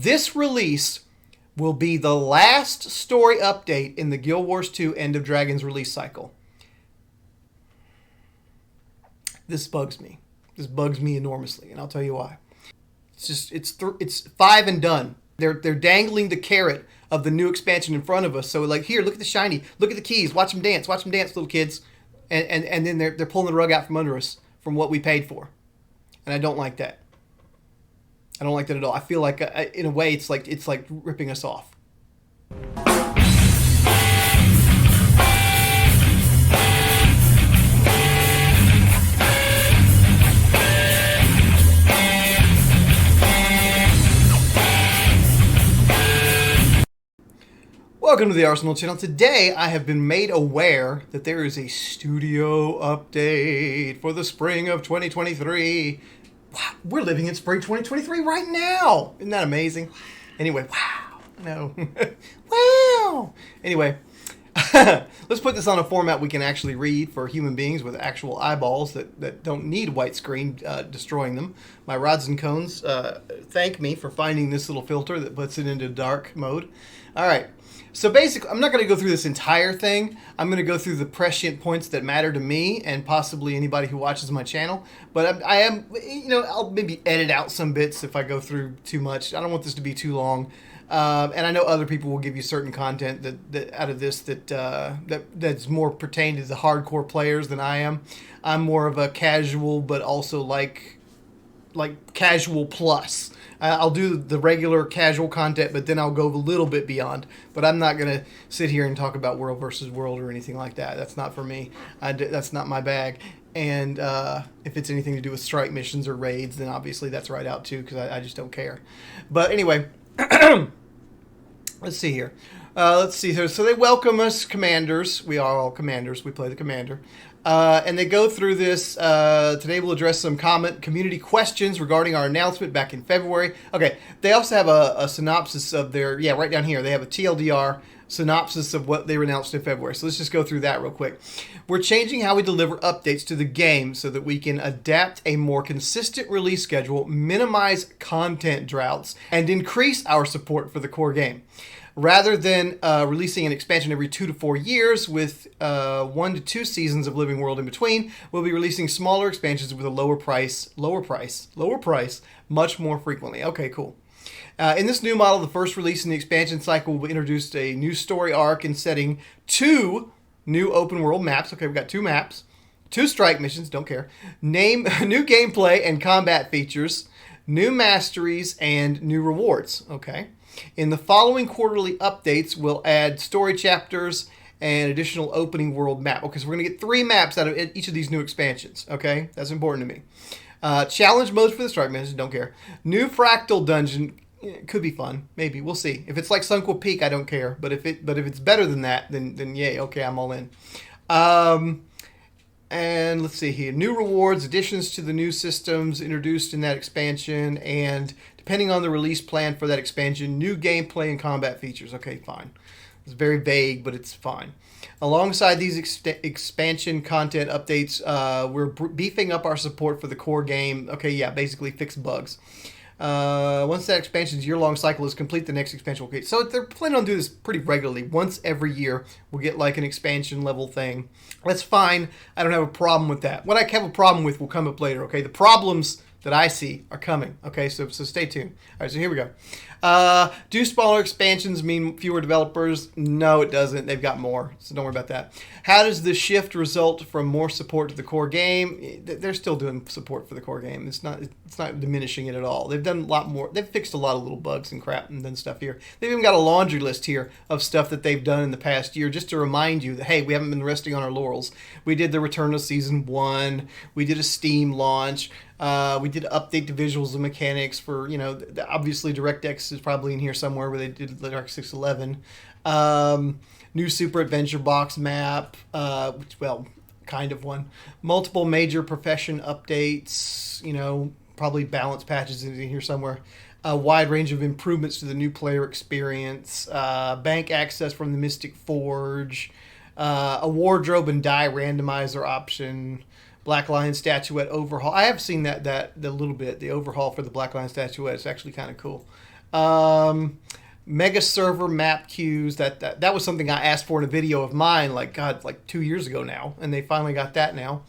This release will be the last story update in the Guild Wars 2 End of Dragons release cycle. This bugs me. This bugs me enormously, and I'll tell you why. It's 5 and done. They're dangling the carrot of the new expansion in front of us. So like, here, look at the shiny, look at the keys, watch them dance, little kids, and then they're pulling the rug out from under us from what we paid for, and I don't like that. I don't like that at all. I feel like, in a way, it's like ripping us off. Welcome to the R.senal channel. Today I have been made aware that there is a studio update for the spring of 2023. Wow, we're living in spring 2023 right now. Isn't that amazing? Anyway, wow. No. Wow. Anyway, let's put this on a format we can actually read for human beings with actual eyeballs that don't need white screen destroying them. My rods and cones thank me for finding this little filter that puts it into dark mode. All right. So basically, I'm not going to go through this entire thing. I'm going to go through the prescient points that matter to me and possibly anybody who watches my channel. But I am, I'll maybe edit out some bits if I go through too much. I don't want this to be too long. And I know other people will give you certain content that out of this that's more pertained to the hardcore players than I am. I'm more of a casual, but also like casual plus. I'll do the regular casual content, but then I'll go a little bit beyond. But I'm not going to sit here and talk about world versus world or anything like that. That's not for me. That's not my bag. And if it's anything to do with strike missions or raids, then obviously that's right out too, because I just don't care. But anyway, let's see here. So they welcome us commanders. We are all commanders. We play the commander. And they go through this. Today we'll address some community questions regarding our announcement back in February. Okay, they also have a synopsis of their, right down here. They have a TLDR synopsis of what they announced in February. So let's just go through that real quick. We're changing how we deliver updates to the game so that we can adapt a more consistent release schedule, minimize content droughts, and increase our support for the core game. Rather than releasing an expansion every 2 to 4 years with 1 to 2 seasons of Living World in between, we'll be releasing smaller expansions with a lower price, much more frequently. Okay, cool. In this new model, the first release in the expansion cycle will introduce a new story arc and setting, 2 new open world maps. Okay, we've got 2 maps, 2 strike missions, don't care. New gameplay and combat features, new masteries, and new rewards. Okay. In the following quarterly updates, we'll add story chapters and additional opening world map. Okay, so we're going to get 3 maps out of each of these new expansions. Okay, that's important to me. Challenge modes for the strike missions, don't care. New fractal dungeon, could be fun, maybe. We'll see. If it's like Sunquil Peak, I don't care. But if it's better than that, then yay. Okay, I'm all in. And let's see here. New rewards, additions to the new systems introduced in that expansion, and depending on the release plan for that expansion, new gameplay and combat features. Okay, fine. It's very vague, but it's fine. Alongside these expansion content updates, we're beefing up our support for the core game. Okay, yeah, basically fix bugs. Once that expansion's year-long cycle is complete, the next expansion will get. So they're planning on doing this pretty regularly. Once every year, we'll get like an expansion level thing. That's fine. I don't have a problem with that. What I have a problem with will come up later, okay? The problems that I see are coming, okay? So stay tuned. All right, so here we go. Do smaller expansions mean fewer developers? No, it doesn't. They've got more, so don't worry about that. How does the shift result from more support to the core game? They're still doing support for the core game. It's not diminishing it at all. They've done a lot more. They've fixed a lot of little bugs and crap and done stuff here. They've even got a laundry list here of stuff that they've done in the past year, just to remind you that, hey, we haven't been resting on our laurels. We did the return of Season 1. We did a Steam launch. We did update the visuals and mechanics for, obviously DirectX is probably in here somewhere where they did the Dark 611. New Super Adventure Box map, kind of one. Multiple major profession updates, probably balance patches in here somewhere. A wide range of improvements to the new player experience. Bank access from the Mystic Forge. A wardrobe and die randomizer option. Black Lion statuette overhaul. I have seen that a little bit. The overhaul for the Black Lion statuette is actually kind of cool. Mega server map queues. That was something I asked for in a video of mine, like 2 years ago now, and they finally got that now.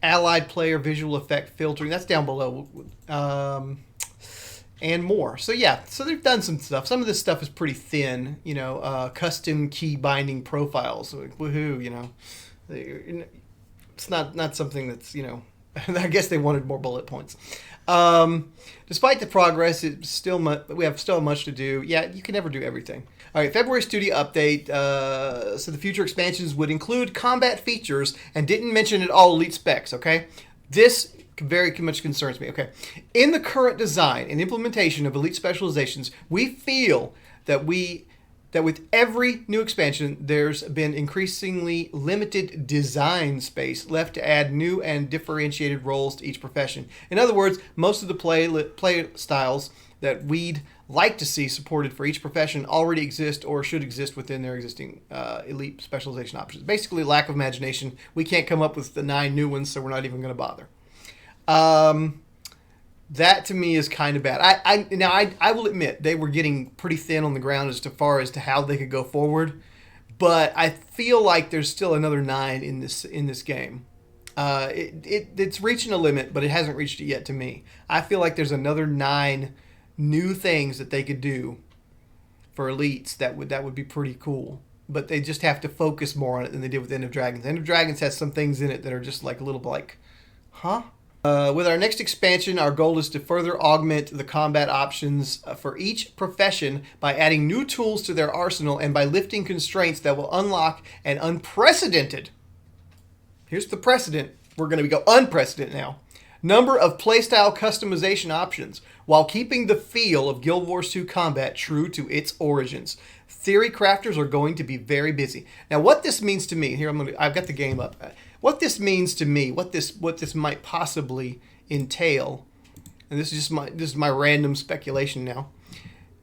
Allied player visual effect filtering. That's down below. And more. So yeah, so they've done some stuff. Some of this stuff is pretty thin, custom key binding profiles. Like, woohoo, it's not something that's, I guess they wanted more bullet points. Despite the progress, we have still much to do. Yeah, you can never do everything. All right, February studio update. So the future expansions would include combat features and didn't mention at all elite specs. Okay, this very much concerns me. Okay, in the current design and implementation of elite specializations, we feel that with every new expansion, there's been increasingly limited design space left to add new and differentiated roles to each profession. In other words, most of the play styles that we'd like to see supported for each profession already exist or should exist within their existing elite specialization options. Basically, lack of imagination. We can't come up with the 9 new ones, so we're not even going to bother. That to me is kind of bad. I will admit they were getting pretty thin on the ground as far as to how they could go forward, but I feel like there's still another 9 in this game. It's reaching a limit, but it hasn't reached it yet to me. I feel like there's another 9 new things that they could do for elites that would be pretty cool. But they just have to focus more on it than they did with End of Dragons. End of Dragons has some things in it that are just like a little like, huh? With our next expansion, our goal is to further augment the combat options for each profession by adding new tools to their arsenal and by lifting constraints that will unlock an unprecedented, here's the precedent, we're going to go unprecedented now, number of playstyle customization options while keeping the feel of Guild Wars 2 combat true to its origins. Theory crafters are going to be very busy. Now, what this means to me, here I've got the game up. What this means to me, what this might possibly entail, and this is my random speculation now.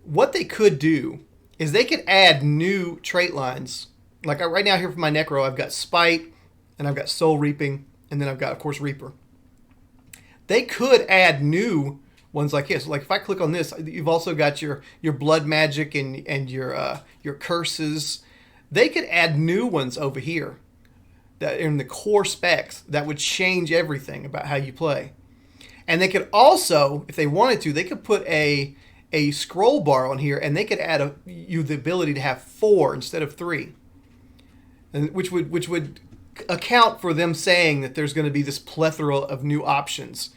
What they could do is they could add new trait lines. Like right now here for my Necro, I've got Spite, and I've got Soul Reaping, and then I've got, of course, Reaper. They could add new ones like this. Like if I click on this, you've also got your blood magic and your curses. They could add new ones over here that in the core specs that would change everything about how you play. And they could also, if they wanted to, they could put a scroll bar on here, and they could add you the ability to have 4 instead of 3, and which would account for them saying that there's going to be this plethora of new options.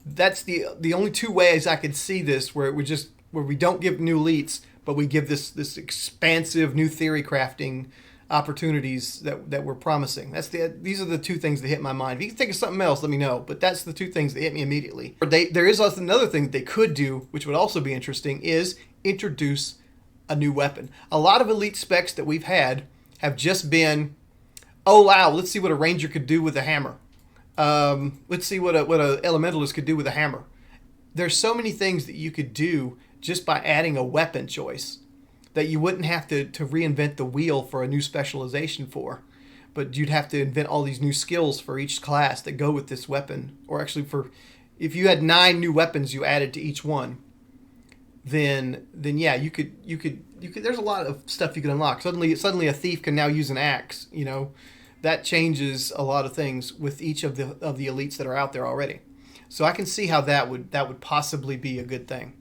That's the only 2 ways I could see this where we don't give new elites, but we give this expansive new theory crafting opportunities that we're promising. These are the 2 things that hit my mind. If you can think of something else, let me know. But that's the 2 things that hit me immediately. There is also another thing that they could do, which would also be interesting, is introduce a new weapon. A lot of elite specs that we've had have just been, oh wow, let's see what a ranger could do with a hammer. Let's see what a elementalist could do with a hammer. There's so many things that you could do just by adding a weapon choice that you wouldn't have to reinvent the wheel for a new specialization for. But you'd have to invent all these new skills for each class that go with this weapon. Or actually, if you had 9 new weapons you added to each one, then yeah, you could there's a lot of stuff you can unlock. Suddenly a thief can now use an axe, That changes a lot of things with each of the elites that are out there already. So I can see how that would possibly be a good thing.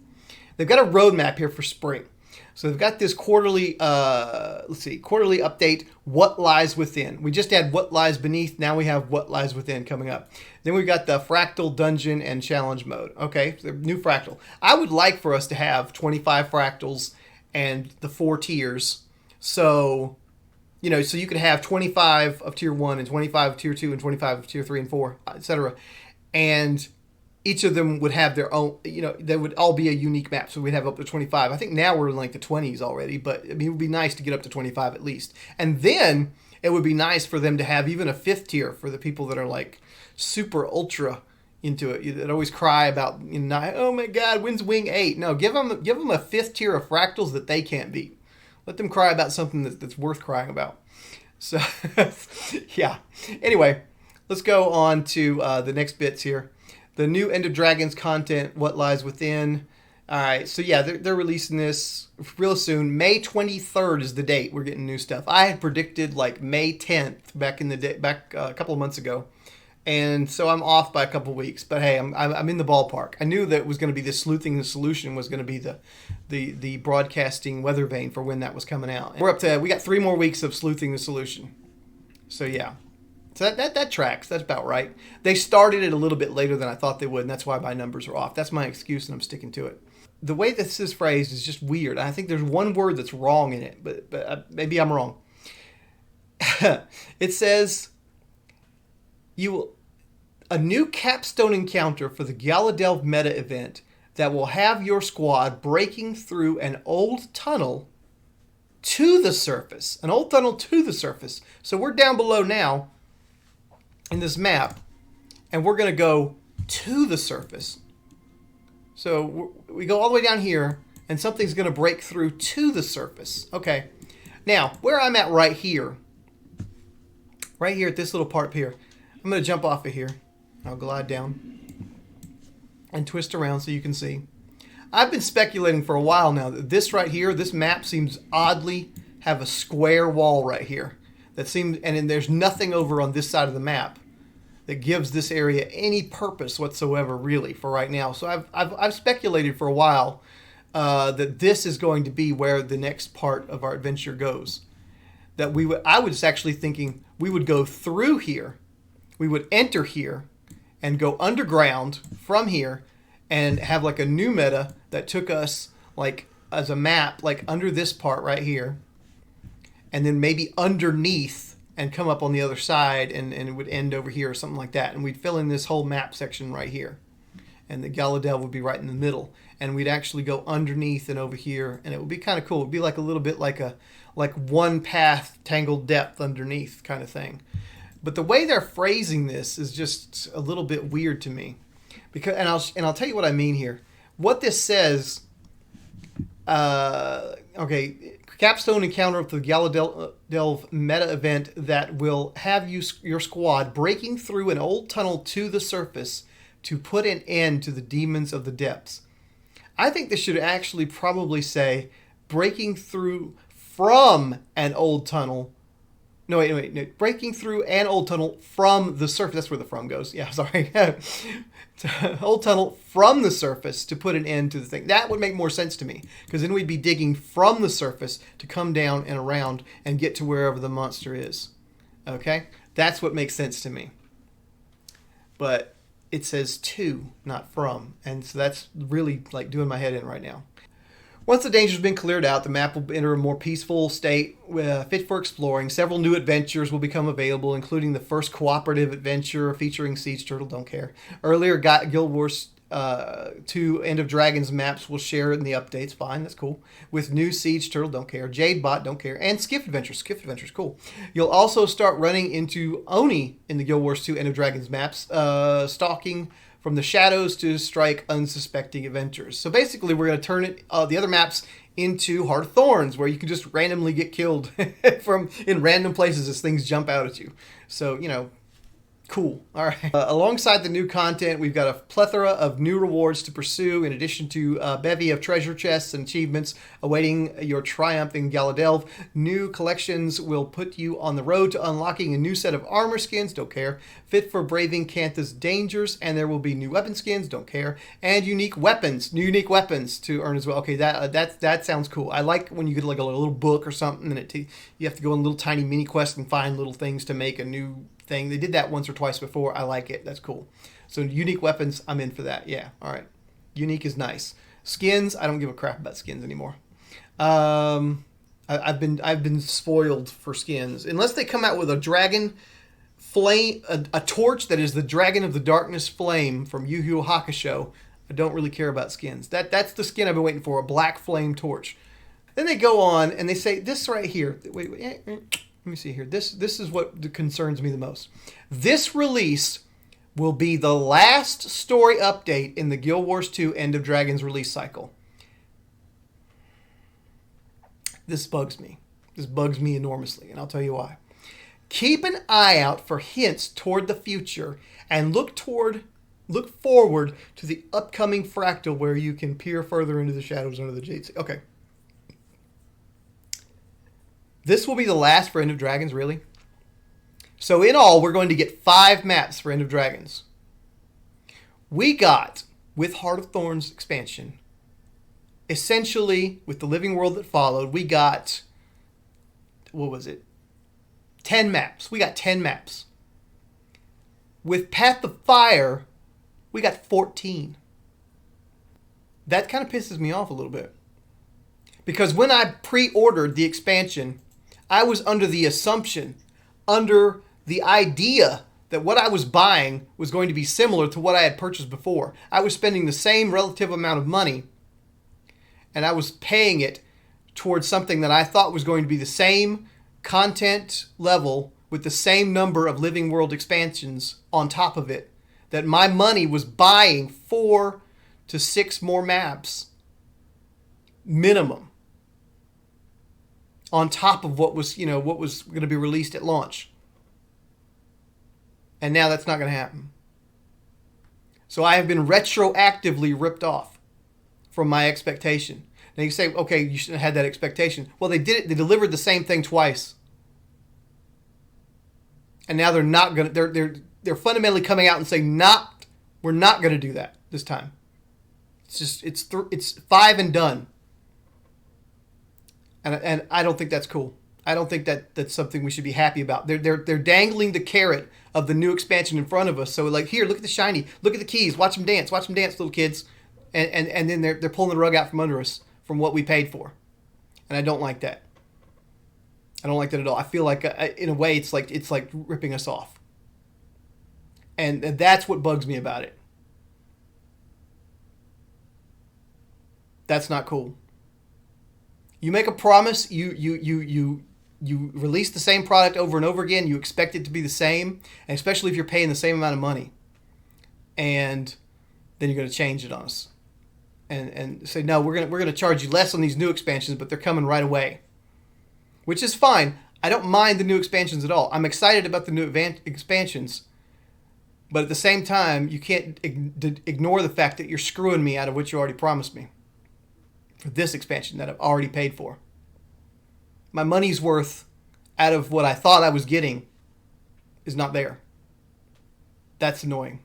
They've got a roadmap here for spring. So they've got this quarterly update, What Lies Within. We just had What Lies Beneath. Now we have What Lies Within coming up. Then we've got the Fractal Dungeon and Challenge mode. Okay, so new Fractal. I would like for us to have 25 Fractals and the 4 tiers. So you could have 25 of Tier 1 and 25 of Tier 2 and 25 of Tier 3 and 4, etc. And each of them would have their own, they would all be a unique map. So we'd have up to 25. I think now we're in like the 20s already, but it would be nice to get up to 25 at least. And then it would be nice for them to have even a 5th tier for the people that are like super ultra into it, that always cry about, oh my God, when's Wing 8? No, give them a 5th tier of Fractals that they can't beat. Let them cry about something that's worth crying about. So, yeah. Anyway, let's go on to the next bits here. The new End of Dragons content, What Lies Within. All right, so yeah, they're releasing this real soon. May 23rd is the date we're getting new stuff. I had predicted like May 10th back in the day, back a couple of months ago, and so I'm off by a couple of weeks. But hey, I'm in the ballpark. I knew that it was going to be the sleuthing the solution was going to be the broadcasting weather vane for when that was coming out. And we got 3 more weeks of sleuthing the solution. So yeah. So that tracks. That's about right. They started it a little bit later than I thought they would, and that's why my numbers are off. That's my excuse, and I'm sticking to it. The way this is phrased is just weird. I think there's one word that's wrong in it, but maybe I'm wrong. It says, a new capstone encounter for the Galadelv meta event that will have your squad breaking through an old tunnel to the surface. An old tunnel to the surface. So we're down below now in this map, and we're going to go to the surface. So we go all the way down here, and something's going to break through to the surface. Okay. Now, where I'm at right here at this little part here, I'm going to jump off of here. I'll glide down and twist around so you can see. I've been speculating for a while now that this right here, this map seems oddly have a square wall right here. That seems, and then there's nothing over on this side of the map that gives this area any purpose whatsoever, really, for right now. So I've speculated for a while that this is going to be where the next part of our adventure goes. That I was actually thinking we would go through here, we would enter here, and go underground from here, and have like a new meta that took us like as a map, like under this part right here, and then maybe underneath and come up on the other side, and it would end over here or something like that. And we'd fill in this whole map section right here. And the Galadelv would be right in the middle. And we'd actually go underneath and over here, and it would be kind of cool. It would be like a little bit like one path tangled depth underneath kind of thing. But the way they're phrasing this is just a little bit weird to me. Because I'll tell you what I mean here. What this says, okay, capstone encounter of the Galadelv meta event that will have your squad breaking through an old tunnel to the surface to put an end to the demons of the depths. I think this should actually probably say breaking through from an old tunnel. No, wait. Breaking through an old tunnel from the surface. That's where the from goes. Yeah, sorry. Old tunnel from the surface to put an end to the thing. That would make more sense to me, because then we'd be digging from the surface to come down and around and get to wherever the monster is. Okay? That's what makes sense to me. But it says to, not from. And so that's really like doing my head in right now. Once the danger's been cleared out, the map will enter a more peaceful state fit for exploring. Several new adventures will become available, including the first cooperative adventure featuring Siege Turtle, don't care. Earlier Guild Wars 2 End of Dragons maps will share in the updates, fine, that's cool. With new Siege Turtle, don't care. Jade Bot, don't care. And Skiff Adventures, cool. You'll also start running into Oni in the Guild Wars 2 End of Dragons maps, stalking from the shadows to strike unsuspecting adventurers. So basically, we're going to turn the other maps into Heart of Thorns, where you can just randomly get killed in random places as things jump out at you. So, cool. All right. Alongside the new content, we've got a plethora of new rewards to pursue, in addition to a bevy of treasure chests and achievements awaiting your triumph in Galadelv. New collections will put you on the road to unlocking a new set of armor skins, don't care, fit for braving Cantha's dangers, and there will be new weapon skins, don't care, and new unique weapons to earn as well. Okay, that sounds cool. I like when you get like a little book or something, and you have to go on little tiny mini quests and find little things to make a new thing. They did that once or twice before. I like it. That's cool. So unique weapons, I'm in for that. Yeah. All right. Unique is nice. Skins, I don't give a crap about skins anymore. I've been spoiled for skins. Unless they come out with a dragon flame, a torch that is the Dragon of the Darkness flame from Yu Yu Hakusho, I don't really care about skins. That's the skin I've been waiting for, a black flame torch. Then they go on and they say this right here. Wait. Let me see here. This is what concerns me the most. This release will be the last story update in the Guild Wars 2 End of Dragons release cycle. This bugs me. This bugs me enormously, and I'll tell you why. Keep an eye out for hints toward the future, and look Look forward to the upcoming fractal where you can peer further into the shadows under the Jade Sea. Okay. This will be the last for End of Dragons, really? So in all, we're going to get 5 maps for End of Dragons. We got, with Heart of Thorns expansion, essentially, with the Living World that followed, we got, what was it? 10 maps. We got 10 maps. With Path of Fire, we got 14. That kind of pisses me off a little bit. Because when I pre-ordered the expansion, I was under the assumption, under the idea that what I was buying was going to be similar to what I had purchased before. I was spending the same relative amount of money, and I was paying it towards something that I thought was going to be the same content level with the same number of Living World expansions on top of it. That my money was buying 4 to 6 more maps minimum on top of what was going to be released at launch. And now that's not going to happen. So I have been retroactively ripped off from my expectation. Now you say, okay, you shouldn't have had that expectation. Well, they did it. They delivered the same thing twice. And now they're not going to, they're fundamentally coming out and saying, we're not going to do that this time. It's just, it's 5 and done. And I don't think that's cool. I don't think that's something we should be happy about. They're dangling the carrot of the new expansion in front of us. So like, here, look at the shiny, look at the keys, watch them dance, little kids. And then they're pulling the rug out from under us from what we paid for. And I don't like that. I don't like that at all. I feel like in a way it's like ripping us off. And that's what bugs me about it. That's not cool. You make a promise, you release the same product over and over again, you expect it to be the same, and especially if you're paying the same amount of money. And then you're going to change it on us. And say, no, we're going to charge you less on these new expansions, but they're coming right away. Which is fine. I don't mind the new expansions at all. I'm excited about the new expansions. But at the same time, you can't ignore the fact that you're screwing me out of what you already promised me for this expansion that I've already paid for. My money's worth out of what I thought I was getting is not there. That's annoying.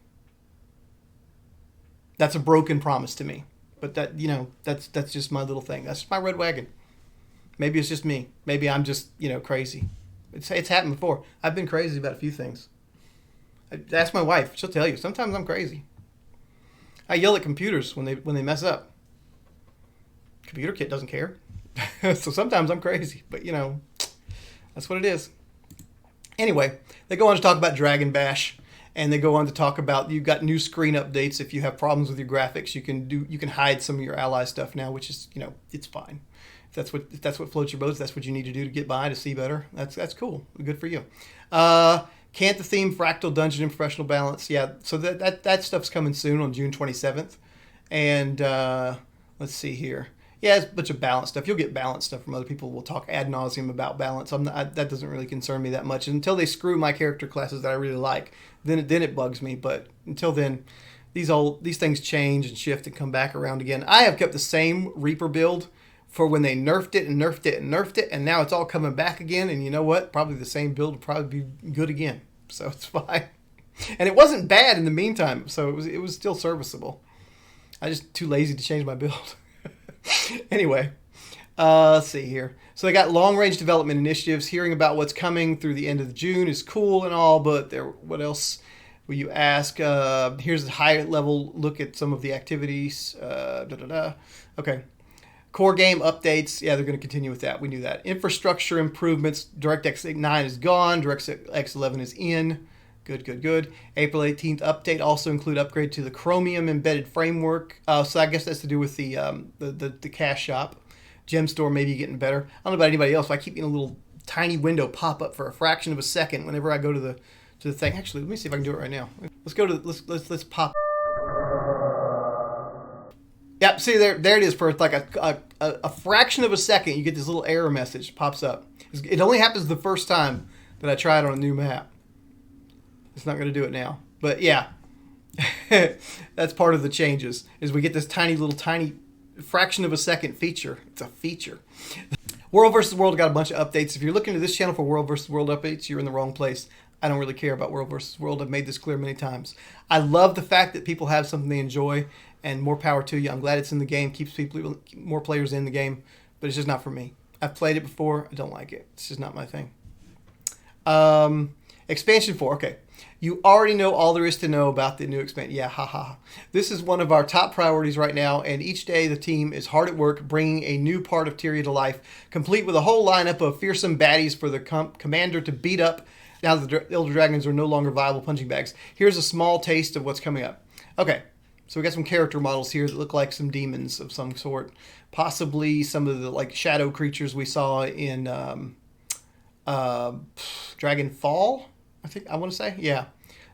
That's a broken promise to me. But that's just my little thing. That's my red wagon. Maybe it's just me. Maybe I'm just, crazy. It's happened before. I've been crazy about a few things. Ask my wife. She'll tell you. Sometimes I'm crazy. I yell at computers when they mess up. Computer kit doesn't care. So sometimes I'm crazy. But, that's what it is. Anyway, they go on to talk about Dragon Bash. And they go on to talk about you've got new screen updates. If you have problems with your graphics, you can hide some of your ally stuff now, which is, it's fine. If that's what floats your boat, that's what you need to do to get by to see better. That's cool. Good for you. Can't the theme fractal dungeon and professional balance? Yeah. So that stuff's coming soon on June 27th. And let's see here. Yeah, it's a bunch of balance stuff. You'll get balance stuff from other people. We'll talk ad nauseum about balance. That doesn't really concern me that much until they screw my character classes that I really like. Then it bugs me. But until then, these things change and shift and come back around again. I have kept the same Reaper build for when they nerfed it and nerfed it and nerfed it, and now it's all coming back again. And you know what? Probably the same build will probably be good again. So it's fine. And it wasn't bad in the meantime. So it was still serviceable. I just too lazy to change my build. Anyway, let's see here. So they got long-range development initiatives. Hearing about what's coming through the end of June is cool and all, but what else will you ask? Here's a high-level look at some of the activities. Okay. Core game updates. Yeah, they're going to continue with that. We knew that. Infrastructure improvements. DirectX 9 is gone. DirectX 11 is in. Good. April 18th update also include upgrade to the Chromium embedded framework. So I guess that's to do with the cash shop. Gem store maybe getting better. I don't know about anybody else, but I keep getting a little tiny window pop up for a fraction of a second whenever I go to the thing. Actually, let me see if I can do it right now. Let's go to let's pop. Yep, see there it is for like a fraction of a second. You get this little error message pops up. It only happens the first time that I try it on a new map. It's not going to do it now. But yeah, That's part of the changes, is we get this tiny fraction of a second feature. It's a feature. World vs. World got a bunch of updates. If you're looking to this channel for World vs. World updates, you're in the wrong place. I don't really care about World vs. World. I've made this clear many times. I love the fact that people have something they enjoy, and more power to you. I'm glad it's in the game, keeps people, more players in the game, but it's just not for me. I've played it before. I don't like it. It's just not my thing. Expansion 4. Okay. You already know all there is to know about the new expansion. Yeah, haha. This is one of our top priorities right now, and each day the team is hard at work bringing a new part of Tyria to life, complete with a whole lineup of fearsome baddies for the commander to beat up now that the Elder Dragons are no longer viable punching bags. Here's a small taste of what's coming up. Okay, so we got some character models here that look like some demons of some sort. Possibly some of the like shadow creatures we saw in Dragon Fall. I want to say, yeah,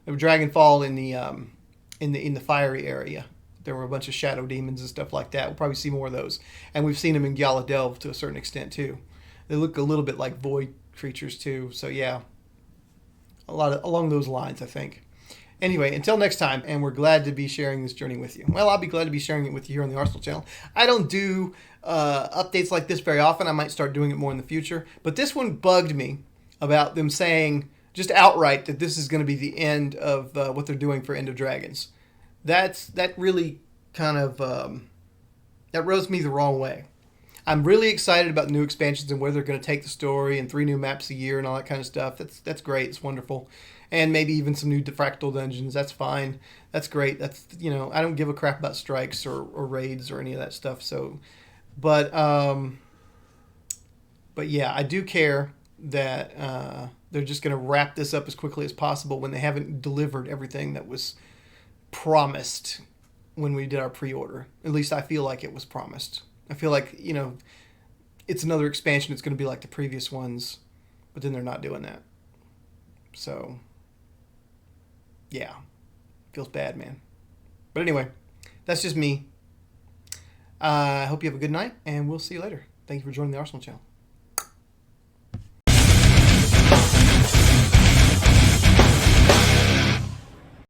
Dragon Fall in the fiery area. There were a bunch of shadow demons and stuff like that. We'll probably see more of those, and we've seen them in Gala Delve to a certain extent too. They look a little bit like void creatures too. So yeah, a lot of along those lines, I think. Anyway, until next time, and we're glad to be sharing this journey with you. Well, I'll be glad to be sharing it with you here on the Arsenal channel. I don't do updates like this very often. I might start doing it more in the future, but this one bugged me about them saying just outright that this is going to be the end of what they're doing for End of Dragons. That really kind of that rubs me the wrong way. I'm really excited about new expansions and where they're going to take the story, and 3 new maps a year and all that kind of stuff. That's great. It's wonderful. And maybe even some new fractal dungeons. That's fine. That's great. That's, you know, I don't give a crap about strikes or raids or any of that stuff. So, but yeah, I do care that they're just going to wrap this up as quickly as possible when they haven't delivered everything that was promised when we did our pre-order. At least I feel like it was promised. I feel like, you know, it's another expansion. It's going to be like the previous ones, but then they're not doing that. So, yeah, feels bad, man. But anyway, that's just me. I hope you have a good night, and we'll see you later. Thank you for joining the Arsenal channel.